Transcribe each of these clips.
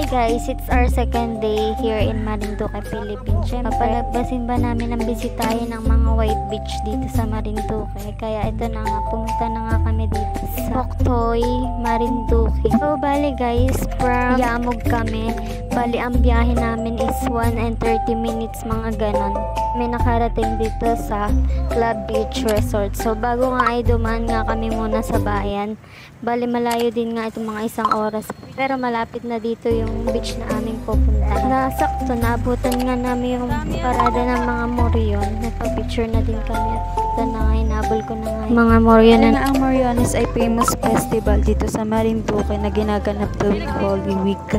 guys, it's our second day here in Marinduque, Philippines. Siyempre, papalagpasin ba namin ang bisitahin ng mga white beach dito sa Marinduque? Kaya ito na nga, pumunta na nga kami dito sa Poktoy, Marinduque. So, bali guys, from Yamog kami. Bali, ang biyahe namin is 1 and 30 minutes, mga ganon. May nakarating dito sa Club Beach Resort. So, bago nga ay dumaan nga kami muna sa bayan. Bali, malayo din nga itong mga isang oras. Pero malapit na dito yung beach na aming pupunta. Nasakto, naabutan nga namin yung parada ng mga Moryon. Nagpa-picture na din kami at ito na nga, inabol ko na nga mga Moryon. Ang Moryones ay famous festival dito sa Marinduque na ginaganap tuwing Holy Week.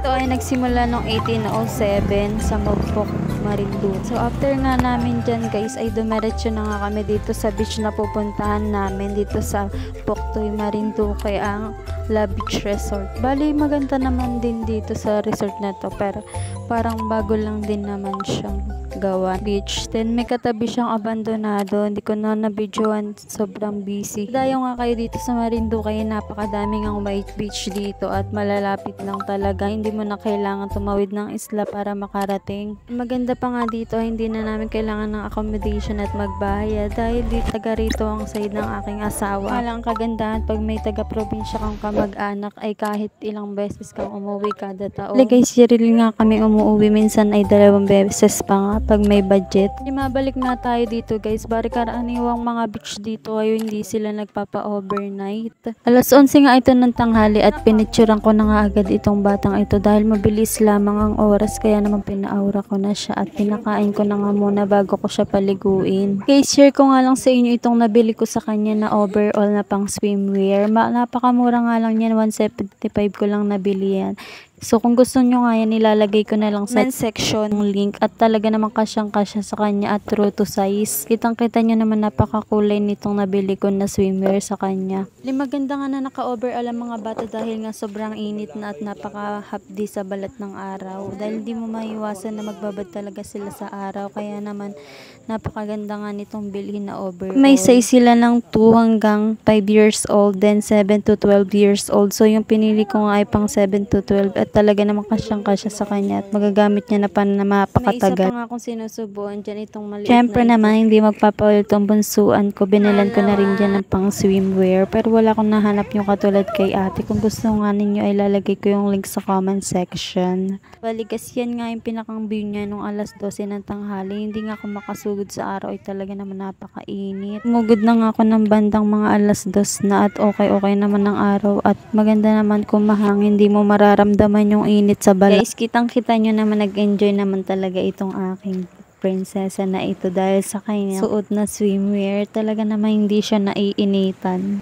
Ito ay nagsimula noong 1807 sa Magpok, Marinduque. So after nga namin dyan guys ay dumiretso na nga kami dito sa beach na pupuntahan namin dito sa Poktoy, Marinduque, ang La Beach Resort. Bali maganda naman din dito sa resort na to, pero parang bago lang din naman siyang gawa beach. Then may katabi siyang abandonado, hindi ko na na-videoan, sobrang busy. Dayo nga kayo dito sa Marinduque, napakadaming ang white beach dito at malalapit lang talaga, hindi mo na kailangan tumawid ng isla para makarating. Maganda pa nga dito, hindi na namin kailangan ng accommodation at magbayad dahil di taga rito ang side ng aking asawa. Walang kagandahan pag may taga-probinsya kang kamag-anak ay kahit ilang beses kang umuwi kada taon. Guys, siril nga kami umuwi, minsan ay 2 beses pa nga pag may budget. Mabalik na tayo dito guys, bari karaniwang mga beach dito ay hindi sila nagpapa-overnight. Alas 11 nga ito ng tanghali at pinicturean ko na nga agad itong batang ito dahil mabilis lamang ang oras, kaya naman pinaura ko na siya at pinakain ko na nga muna bago ko siya paliguin. Guys, share ko nga lang sa inyo itong nabili ko sa kanya na overall na pang swimwear. Napakamura nga lang yan, 175 ko lang nabili yan. So kung gusto nyo nga yan, nilalagay ko na lang sa men's section ng link at talaga naman kasyang-kasya sa kanya at true to size. Kitang-kita nyo naman napakakulay nitong nabili ko na swimwear sa kanya. Maganda nga na naka-overall ang mga bata dahil nga sobrang init na at napaka-hapdi sa balat ng araw. Dahil di mo maiwasan na magbabad talaga sila sa araw, kaya naman napakaganda nga nitong bilhin na overall. May size sila ng 2 hanggang 5 years old, then 7 to 12 years old. So yung pinili ko nga ay pang 7 to 12 at talaga naman kasyang-kasya sa kanya at magagamit niya na pa na mapakatagal. May isa pa nga akong sinusubuan dyan, itong maliit. Siyempre naman, hindi magpapaulit ang bunsuan ko. Binilan ko na rin dyan ng pang swimwear. Pero wala akong nahanap yung katulad kay ate. Kung gusto nga ninyo ay lalagay ko yung link sa comment section. Baligas yan nga yung pinakang view niya nung alas 12 ng tanghali. Hindi nga ako makasugod sa araw, ay talaga naman napakainit. Mugod na nga ako ng bandang mga alas 2 na at okay naman ng araw at maganda naman kung mahangin, hindi mo mararamdaman yung init sa balat. Guys, kitang-kita nyo naman, nag-enjoy naman talaga itong aking prinsesa na ito dahil sa kanya suot na swimwear. Talaga naman hindi siya naiinitan.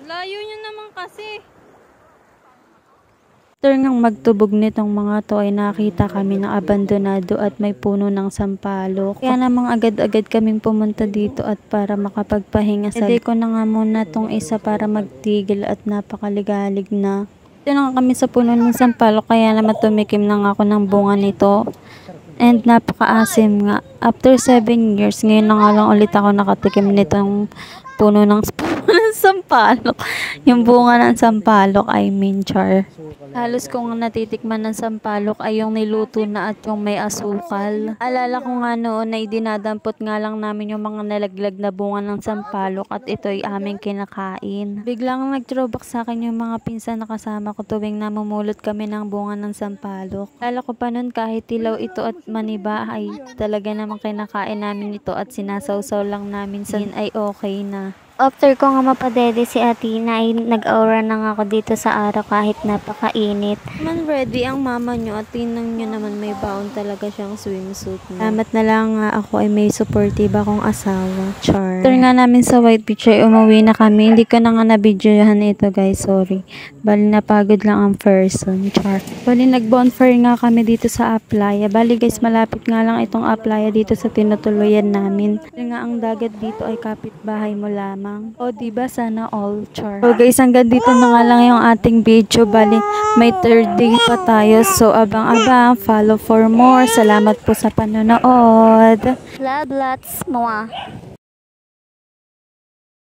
Layo nyo naman kasi. After ngang magtubog nitong mga to ay nakita kami ng abandonado at may puno ng sampalok. Kaya namang agad-agad kaming pumunta dito at para makapagpahinga. Hindi ko na nga muna tong isa para magtigil at napakaligalig na. Ito na kami sa puno ng sampalok, kaya naman tumikim na nga ako ng bunga nito. And napaka-asim nga. After 7 years, ngayon na nga lang ulit ako nakatikim nitong puno ng sampalok. Yung bunga ng sampalok, I mean char. Halos kung natitikman ng sampalok ay yung niluto na at yung may asukal. Alala ko nga noon na idinadampot nga lang namin yung mga nalaglag na bunga ng sampalok at ito ay aming kinakain. Biglang nag-throwback sa akin yung mga pinsan na kasama ko tuwing namumulot kami ng bunga ng sampalok. Alala ko pa noon kahit tilaw ito at maniba ay talaga namang kinakain namin ito at sinasawsaw lang namin sa ay okay na. After ko nga mapadede si Athena ay nag-aura na nga ako dito sa araw kahit napakainit. Man ready ang mama nyo at tinang nyo naman may baon talaga siyang swimsuit na. Salamat na lang nga ako ay may supportive akong asawa. Char. After nga namin sa White Beach ay umuwi na kami. Hindi ko na nga na-videohan ito guys, sorry. Bali napagod lang ang person. Char. Bali nag-bonfire nga kami dito sa Aplaya. Bali guys, malapit nga lang itong Aplaya dito sa tinutuluyan namin. Bali nga ang dagat dito ay kapitbahay mo lamang. O diba, sana all, char. So guys, hanggang dito na nga lang yung ating video. Bali, may 3rd day pa tayo. So abang-abang, follow for more. Salamat po sa panonood. Love lots, mga.